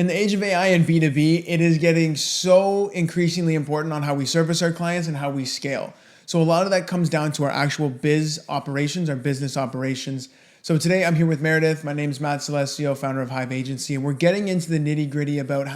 In the age of AI and B2B, it is getting so increasingly important on how we service our clients and how we scale. So a lot of that comes down to our actual biz operations, our business operations. So today I'm here with Meredith. My name is Matt Salesio, founder of Hive Agency, and we're getting into the nitty-gritty about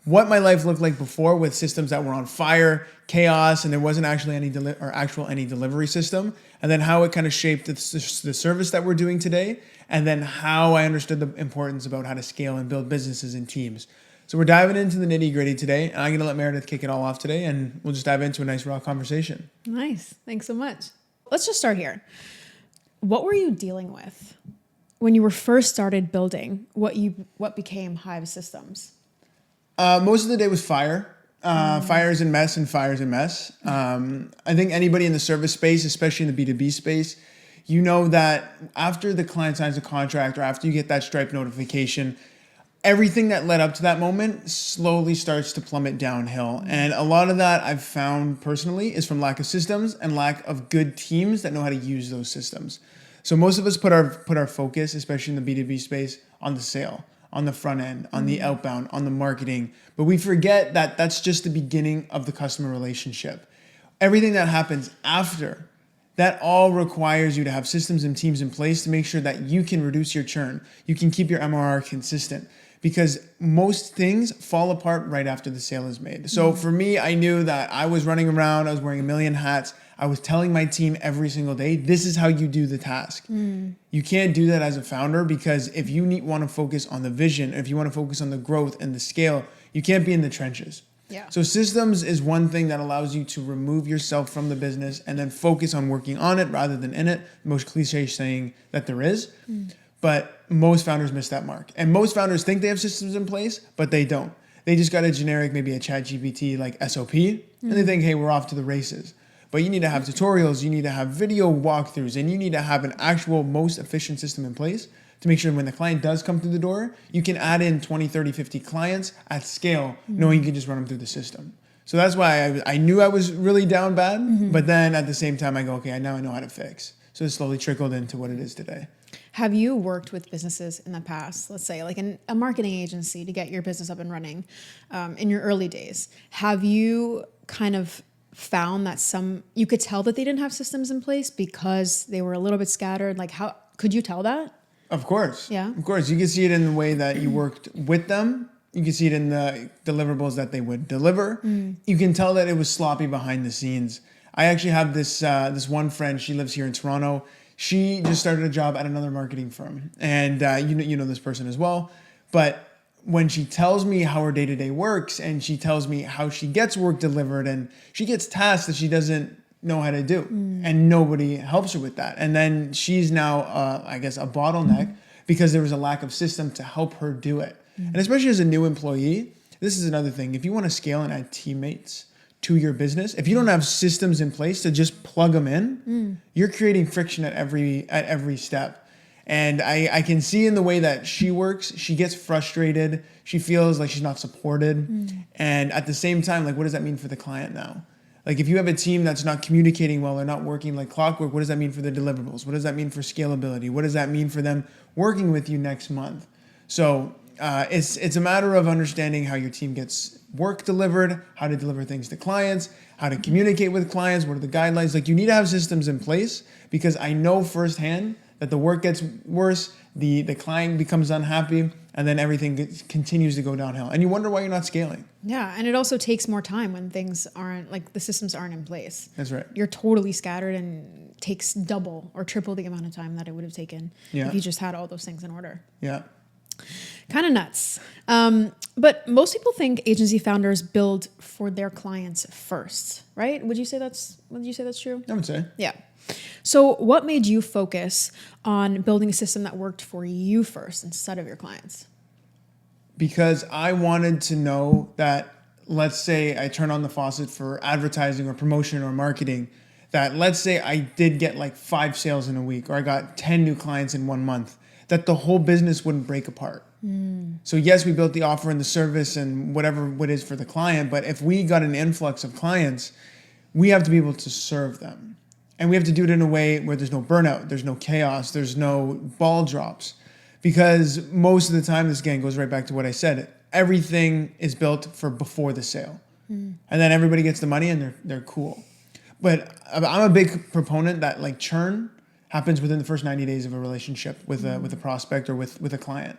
what my life looked like before with systems that were on fire, chaos, and there wasn't actually any delivery system, and then how it kind of shaped the service that we're doing today, and then how I understood the importance about how to scale and build businesses and teams. So we're diving into the nitty-gritty today, and I'm going to let Meredith kick it all off today, and we'll just dive into a nice raw conversation. Nice. Thanks so much. Let's just start here. What were you dealing with when you were first started building what became Hive Systems? Most of the day was fire. Fires and mess and fires and mess. I think anybody in the service space, especially in the B2B space, you know that after the client signs a contract or after you get that Stripe notification, everything that led up to that moment slowly starts to plummet downhill. And a lot of that I've found personally is from lack of systems and lack of good teams that know how to use those systems. So most of us put our focus, especially in the B2B space, on the sale, on the front end, on the outbound, on the marketing. But we forget that that's just the beginning of the customer relationship. Everything that happens after, that all requires you to have systems and teams in place to make sure that you can reduce your churn. You can keep your MRR consistent because most things fall apart right after the sale is made. So for me, I knew that I was running around, I was wearing a million hats. I was telling my team every single day, this is how you do the task. You can't do that as a founder because if you want to focus on the vision, if you want to focus on the growth and the scale, you can't be in the trenches. Yeah. So systems is one thing that allows you to remove yourself from the business and then focus on working on it rather than in it. The most cliche saying that there is. But most founders miss that mark. And most founders think they have systems in place, but they don't. They just got a generic, maybe a ChatGPT like SOP, and they think, hey, we're off to the races. But you need to have tutorials, you need to have video walkthroughs, and you need to have an actual most efficient system in place to make sure when the client does come through the door, you can add in 20, 30, 50 clients at scale, knowing you can just run them through the system. So that's why I knew I was really down bad, but then at the same time I go, okay, now I know how to fix. So it slowly trickled into what it is today. Have you worked with businesses in the past, let's say like in a marketing agency to get your business up and running in your early days? Have you kind of found that you could tell that they didn't have systems in place because they were a little bit scattered? Like how could you tell that? Of course. Yeah. Of course. You can see it in the way that you worked with them. You can see it in the deliverables that they would deliver. You can tell that it was sloppy behind the scenes. I actually have this one friend. She lives here in Toronto. She just started a job at another marketing firm. And you know this person as well. But when she tells me how her day-to-day works and she tells me how she gets work delivered and she gets tasks that she doesn't know how to do and nobody helps her with that. And then she's now, I guess, a bottleneck because there was a lack of system to help her do it. And especially as a new employee, this is another thing. If you want to scale and add teammates to your business, if you don't have systems in place to just plug them in, you're creating friction at every step. And I can see in the way that she works, she gets frustrated. She feels like she's not supported. And at the same time, like, what does that mean for the client now? Like, if you have a team that's not communicating well or not working like clockwork, what does that mean for the deliverables? What does that mean for scalability? What does that mean for them working with you next month? So it's a matter of understanding how your team gets work delivered, how to deliver things to clients, how to communicate with clients, what are the guidelines. Like, you need to have systems in place because I know firsthand that the work gets worse, the client becomes unhappy, and then everything continues to go downhill. And you wonder why you're not scaling. Yeah, and it also takes more time when things aren't, like the systems aren't in place. That's right. You're totally scattered and takes double or triple the amount of time that it would have taken if you just had all those things in order. Yeah. Kind of nuts. But most people think agency founders build for their clients first, right? Would you say that's true? I would say. Yeah. So what made you focus on building a system that worked for you first instead of your clients? Because I wanted to know that, let's say I turn on the faucet for advertising or promotion or marketing, that let's say I did get like 5 sales in a week or I got 10 new clients in 1 month, that the whole business wouldn't break apart. So yes, we built the offer and the service and whatever it is for the client, but if we got an influx of clients, we have to be able to serve them. And we have to do it in a way where there's no burnout, there's no chaos, there's no ball drops. Because most of the time, this again goes right back to what I said, everything is built for before the sale. And then everybody gets the money and they're cool. But I'm a big proponent that like churn happens within the first 90 days of a relationship with a prospect or with a client.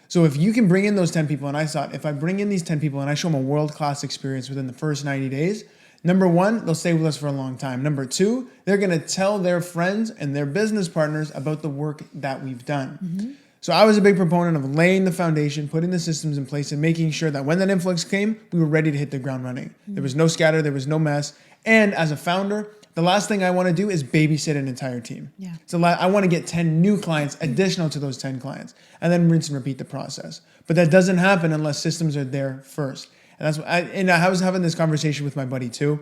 So if you can bring in those 10 people, and I thought if I bring in these 10 people and I show them a world-class experience within the first 90 days, number one, they'll stay with us for a long time. Number two, they're going to tell their friends and their business partners about the work that we've done. So I was a big proponent of laying the foundation, putting the systems in place, and making sure that when that influx came, we were ready to hit the ground running. There was no scatter, there was no mess. And as a founder, the last thing I want to do is babysit an entire team. Yeah. So I want to get 10 new clients additional to those 10 clients, and then rinse and repeat the process. But that doesn't happen unless systems are there first. And that's what I was having this conversation with my buddy too.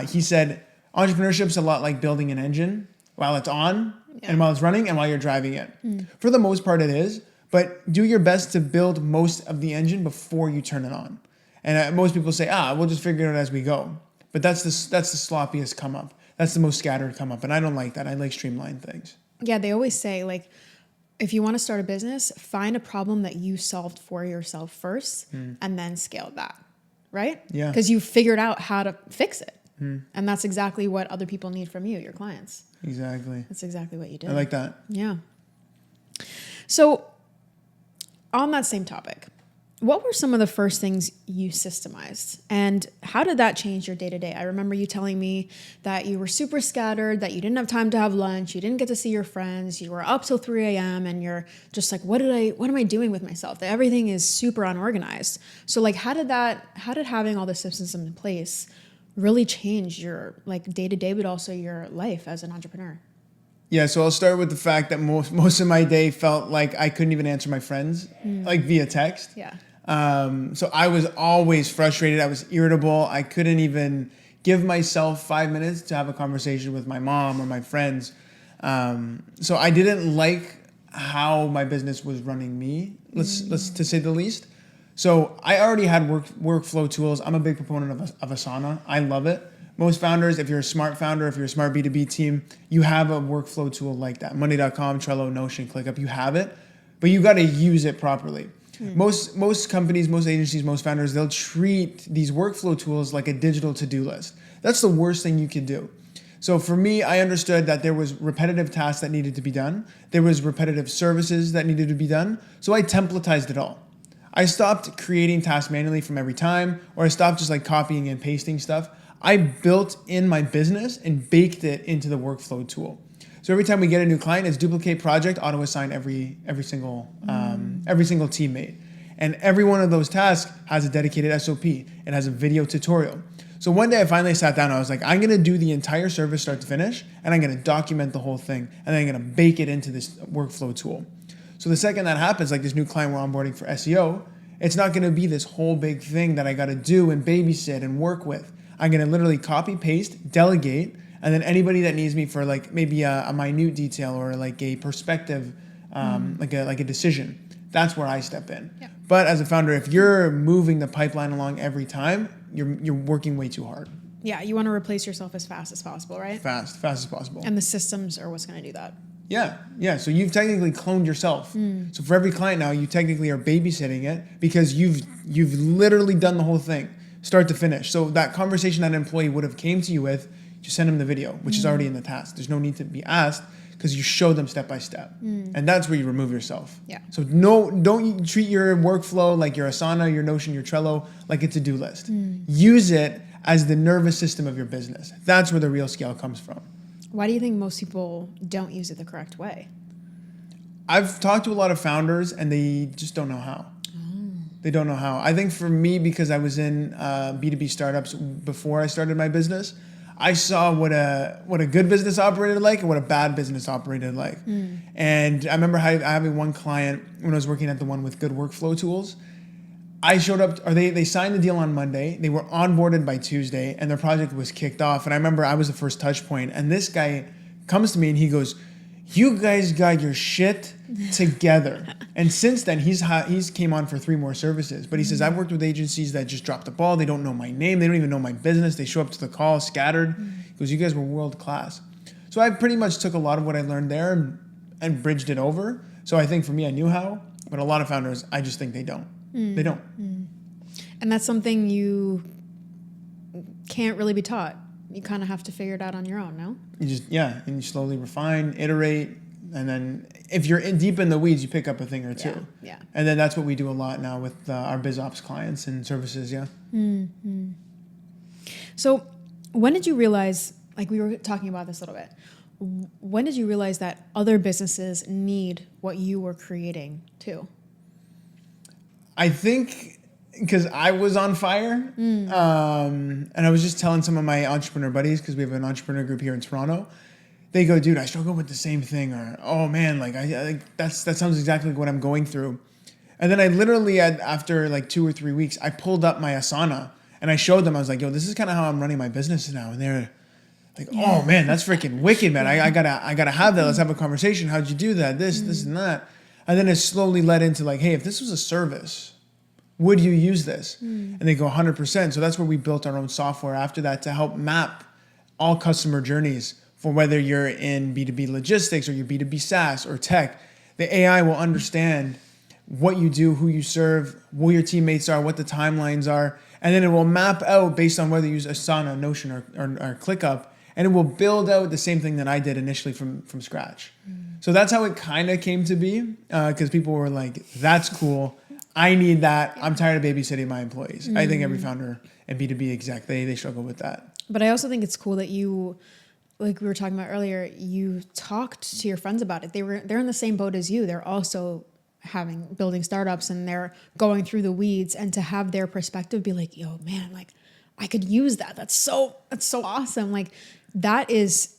He said, entrepreneurship's a lot like building an engine while it's on and while it's running and while you're driving it. For the most part it is, but do your best to build most of the engine before you turn it on. And most people say, we'll just figure it out as we go. But that's the sloppiest come up. That's the most scattered come up. And I don't like that. I like streamlined things. Yeah, they always say, like, if you want to start a business, find a problem that you solved for yourself first and then scale that, right? Yeah. Because you figured out how to fix it. And that's exactly what other people need from you, your clients. Exactly. That's exactly what you did. I like that. Yeah. So on that same topic, what were some of the first things you systemized and how did that change your day-to-day? I remember you telling me that you were super scattered, that you didn't have time to have lunch, you didn't get to see your friends, you were up till 3 a.m. and you're just like, what am I doing with myself? That everything is super unorganized. So like, how did having all the systems in place really change your like day-to-day, but also your life as an entrepreneur? Yeah, so I'll start with the fact that most of my day felt like I couldn't even answer my friends, like via text. Yeah. So I was always frustrated. I was irritable. I couldn't even give myself 5 minutes to have a conversation with my mom or my friends. So I didn't like how my business was running me, let's to say the least. So I already had workflow tools. I'm a big proponent of Asana. I love it. Most founders, if you're a smart founder, if you're a smart B2B team, you have a workflow tool like that. Monday.com, Trello, Notion, ClickUp, you have it, but you got to use it properly. Most companies, most agencies, most founders, they'll treat these workflow tools like a digital to-do list. That's the worst thing you could do. So for me, I understood that there was repetitive tasks that needed to be done. There was repetitive services that needed to be done. So I templatized it all. I stopped creating tasks manually from every time, or I stopped just like copying and pasting stuff. I built in my business and baked it into the workflow tool. So every time we get a new client, it's duplicate project, auto assign every single teammate. And every one of those tasks has a dedicated SOP. It has a video tutorial. So one day I finally sat down and I was like, I'm gonna do the entire service start to finish, and I'm gonna document the whole thing, and then I'm gonna bake it into this workflow tool. So the second that happens, like this new client we're onboarding for SEO, it's not gonna be this whole big thing that I gotta do and babysit and work with. I'm gonna literally copy, paste, delegate, and then anybody that needs me for like maybe a minute detail or like a perspective, like a decision, that's where I step in. Yeah. But as a founder, if you're moving the pipeline along every time, you're working way too hard. Yeah, you want to replace yourself as fast as possible, right? Fast as possible. And the systems are what's going to do that. Yeah. So you've technically cloned yourself. So for every client now, you technically are babysitting it because you've literally done the whole thing, start to finish. So that conversation that an employee would have came to you with, just send them the video, which is already in the task. There's no need to be asked because you show them step by step. And that's where you remove yourself. Yeah. So don't treat your workflow like your Asana, your Notion, your Trello, like a to-do list. Use it as the nervous system of your business. That's where the real scale comes from. Why do you think most people don't use it the correct way? I've talked to a lot of founders and they just don't know how. They don't know how. I think for me, because I was in B2B startups before I started my business, I saw what a good business operated like and what a bad business operated like. And I remember having one client when I was working at the one with good workflow tools. I showed up, or they signed the deal on Monday. They were onboarded by Tuesday and their project was kicked off. And I remember I was the first touch point. And this guy comes to me and he goes, "You guys got your shit together." And since then, he's came on for 3 more services. But he says, "I've worked with agencies that just dropped the ball. They don't know my name. They don't even know my business. They show up to the call scattered." He goes, "You guys were world class." So I pretty much took a lot of what I learned there and bridged it over. So I think for me, I knew how. But a lot of founders, I just think they don't. They don't. And that's something you can't really be taught. You kind of have to figure it out on your own, no? And you slowly refine, iterate, and then if you're deep in the weeds, you pick up a thing or two. Yeah. And then that's what we do a lot now with our biz ops clients and services. Yeah. So when did you realize, like we were talking about this a little bit, when did you realize that other businesses need what you were creating too? I think because I was on fire, and I was just telling some of my entrepreneur buddies, because we have an entrepreneur group here in Toronto. They go, dude, I struggle with the same thing, or oh man, like that sounds exactly like what I'm going through. And then I literally, after like 2 or 3 weeks, I pulled up my Asana and I showed them. I was like, yo, this is kind of how I'm running my business now. And they're like, oh man, that's freaking wicked, man. I gotta have that. Let's have a conversation. How'd you do that? This and that. And then it slowly led into like, hey, if this was a service, would you use this? And they go 100%. So that's where we built our own software after that to help map all customer journeys for whether you're in B2B logistics or you're B2B SaaS or tech. The AI will understand what you do, who you serve, who your teammates are, what the timelines are. And then it will map out based on whether you use Asana, Notion, or ClickUp. And it will build out the same thing that I did initially from scratch. So that's how it kind of came to be, because people were like, that's cool. I need that. I'm tired of babysitting my employees. I think every founder and B2B exec, they struggle with that. But I also think it's cool that you, like we were talking about earlier, you talked to your friends about it. They're in the same boat as you. They're also building startups and they're going through the weeds, and to have their perspective be like, yo, man, like I could use that. That's so awesome. Like that is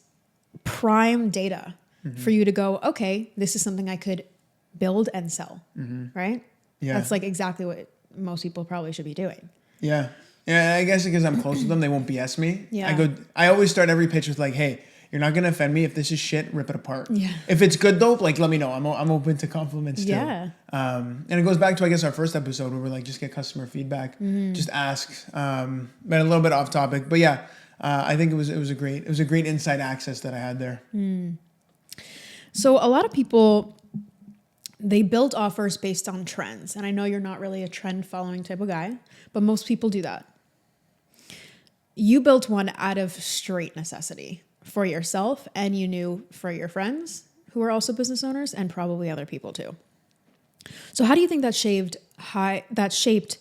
prime data for you to go, okay, this is something I could build and sell. Right? Yeah. That's like exactly what most people probably should be doing. Yeah. Yeah, I guess because I'm close to them, they won't BS me. Yeah. I always start every pitch with like, hey, you're not going to offend me. If this is shit, rip it apart. Yeah. If it's good though, like let me know. I'm open to compliments too. Yeah. And it goes back to, I guess, our first episode where we're like, just get customer feedback, just ask. But a little bit off topic, but yeah, I think it was a great inside access that I had there. So a lot of people, they build offers based on trends. And I know you're not really a trend following type of guy, but most people do that. You built one out of straight necessity for yourself, and you knew for your friends who are also business owners and probably other people too. So how do you think that shaped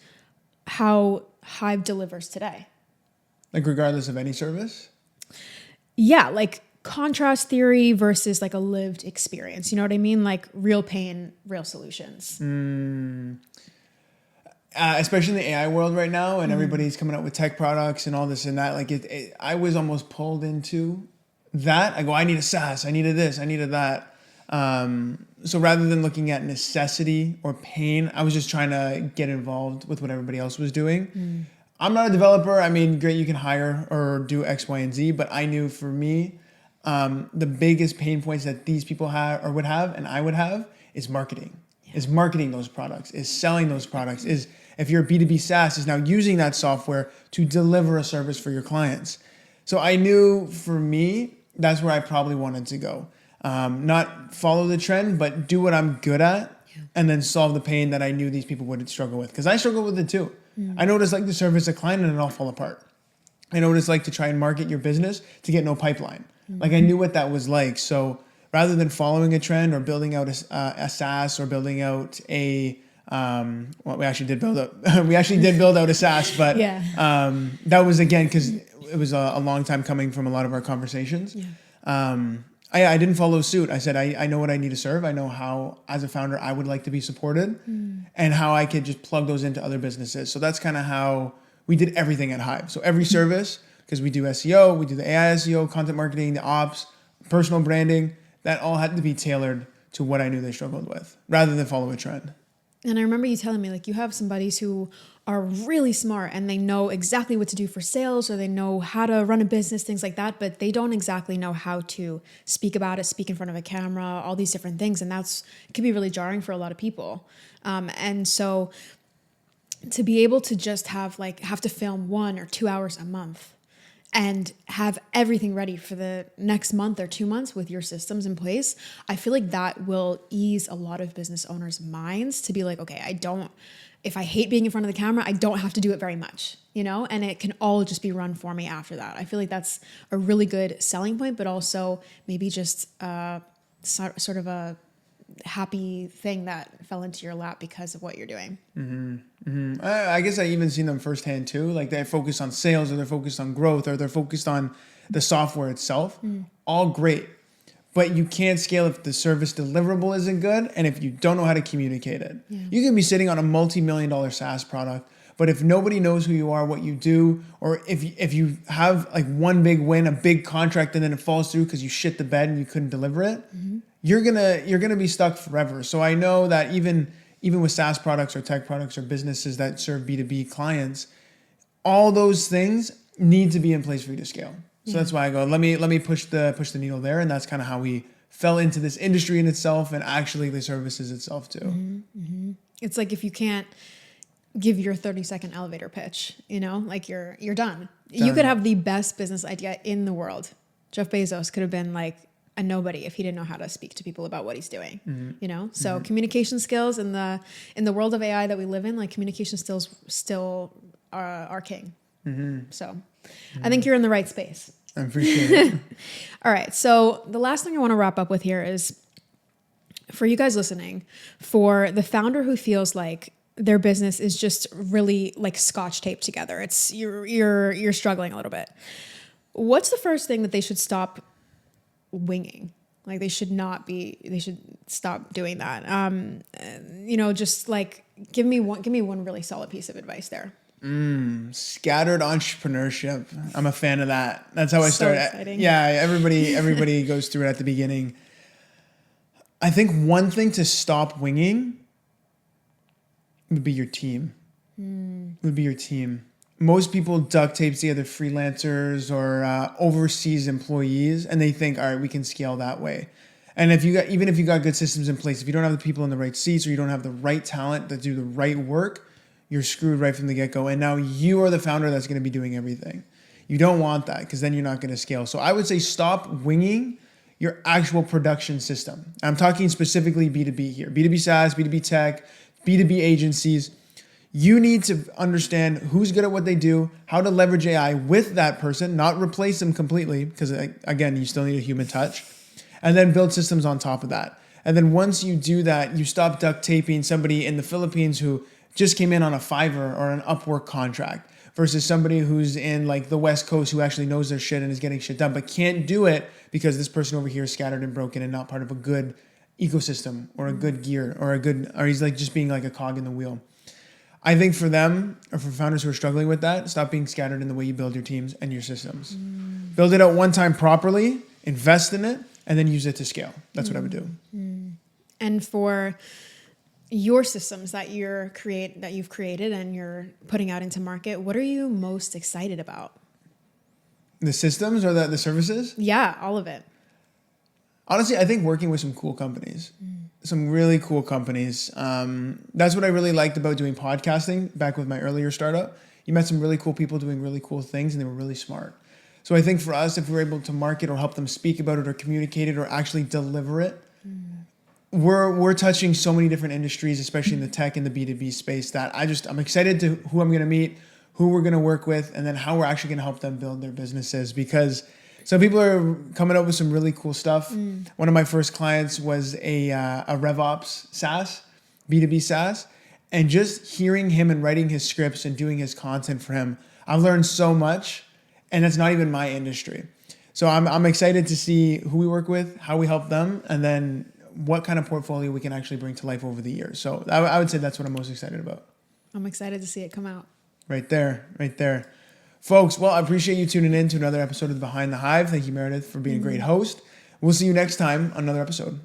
how Hive delivers today? Like regardless of any service? Yeah, like contrast theory versus like a lived experience. You know what I mean? Like real pain, real solutions. Especially in the AI world right now, and everybody's coming out with tech products and all this and that. Like I was almost pulled into that. I go, I need a SaaS, I needed this, I needed that. So rather than looking at necessity or pain, I was just trying to get involved with what everybody else was doing. I'm not a developer. I mean, great, you can hire or do X, Y, and Z, but I knew for me, the biggest pain points that these people have or would have, and I would have, is marketing. Is marketing those products, is selling those products, is if you're a B2B SaaS, is now using that software to deliver a service for your clients. So I knew for me, that's where I probably wanted to go. Not follow the trend, but do what I'm good at and then solve the pain that I knew these people would struggle with. Because I struggle with it too. I know what it's like to service a client and it all fall apart. I know what it's like to try and market your business to get no pipeline. Like I knew what that was like. So rather than following a trend or building out a SaaS or building out we actually did build out a SaaS, but that was again because it was a long time coming from a lot of our conversations. I didn't follow suit. I said I know what I need to serve. I know how, as a founder, I would like to be supported, and how I could just plug those into other businesses. So that's kind of how we did everything at Hive. So every service, because we do SEO, we do the AI SEO, content marketing, the ops, personal branding. That all had to be tailored to what I knew they struggled with, rather than follow a trend. And I remember you telling me, like, you have some buddies who are really smart and they know exactly what to do for sales, or they know how to run a business, things like that, but they don't exactly know how to speak about it, speak in front of a camera, all these different things. And it can be really jarring for a lot of people. And so to be able to just have to film 1 or 2 hours a month, and have everything ready for the next month or 2 months with your systems in place, I feel like that will ease a lot of business owners' minds to be like, okay, if I hate being in front of the camera, I don't have to do it very much, and it can all just be run for me after that. I feel like that's a really good selling point, but also maybe just sort of a happy thing that fell into your lap because of what you're doing. I guess I even seen them firsthand too. Like they're focused on sales, or they're focused on growth, or they're focused on the software itself. All great. But you can't scale if the service deliverable isn't good and if you don't know how to communicate it. Yeah. You can be sitting on a multi-million-dollar SaaS product, but if nobody knows who you are, what you do, or if you have like one big win, a big contract, and then it falls through because you shit the bed and you couldn't deliver it, you're gonna be stuck forever. So I know that even with SaaS products or tech products or businesses that serve B2B clients, all those things need to be in place for you to scale. So that's why I go, let me push the needle there. And that's kind of how we fell into this industry in itself and actually the services itself too. It's like if you can't give your 30-second elevator pitch, like you're done. You could have the best business idea in the world. Jeff Bezos could have been like a nobody if he didn't know how to speak to people about what he's doing, So communication skills in the world of AI that we live in, like communication skills still are king. So I think you're in the right space. I appreciate it. All right. So the last thing I want to wrap up with here is for you guys listening, for the founder who feels like their business is just really like scotch taped together. It's you're struggling a little bit. What's the first thing that they should stop winging? Like they should stop doing that. Just like give me one really solid piece of advice there. Scattered entrepreneurship. I'm a fan of that. That's how I started. Exciting. Yeah, everybody goes through it at the beginning. I think one thing to stop winging would be your team. Most people duct tape together freelancers or overseas employees, and they think, all right, we can scale that way. And even if you got good systems in place, if you don't have the people in the right seats or you don't have the right talent that do the right work, you're screwed right from the get-go. And now you are the founder that's going to be doing everything. You don't want that because then you're not going to scale. So I would say stop winging your actual production system. I'm talking specifically B2B here. B2B SaaS, B2B tech, B2B agencies. You need to understand who's good at what they do, how to leverage AI with that person, not replace them completely because, again, you still need a human touch, and then build systems on top of that. And then once you do that, you stop duct taping somebody in the Philippines who just came in on a Fiverr or an Upwork contract versus somebody who's in like the West Coast who actually knows their shit and is getting shit done, but can't do it because this person over here is scattered and broken and not part of a good ecosystem or a good gear or he's like just being like a cog in the wheel. I think for them or for founders who are struggling with that, stop being scattered in the way you build your teams and your systems. Build it out one time properly, invest in it, and then use it to scale. That's what I would do. And for your systems that you've created and you're putting out into market, what are you most excited about? The systems or the services? Yeah, all of it. Honestly, I think working with some cool companies, some really cool companies. That's what I really liked about doing podcasting back with my earlier startup. You met some really cool people doing really cool things and they were really smart. So I think for us, if we're able to market or help them speak about it or communicate it or actually deliver it, we're touching so many different industries, especially in the tech and the B2B space, that I'm excited to who I'm going to meet, who we're going to work with, and then how we're actually going to help them build their businesses. Because some people are coming up with some really cool stuff. One of my first clients was a RevOps SaaS, B2B SaaS, and just hearing him and writing his scripts and doing his content for him, I've learned so much, and it's not even my industry. So I'm excited to see who we work with, how we help them, and then what kind of portfolio we can actually bring to life over the years. So I would say that's what I'm most excited about. I'm excited to see it come out. Right there. Folks, well, I appreciate you tuning in to another episode of Behind the Hive. Thank you, Meredith, for being a great host. We'll see you next time on another episode.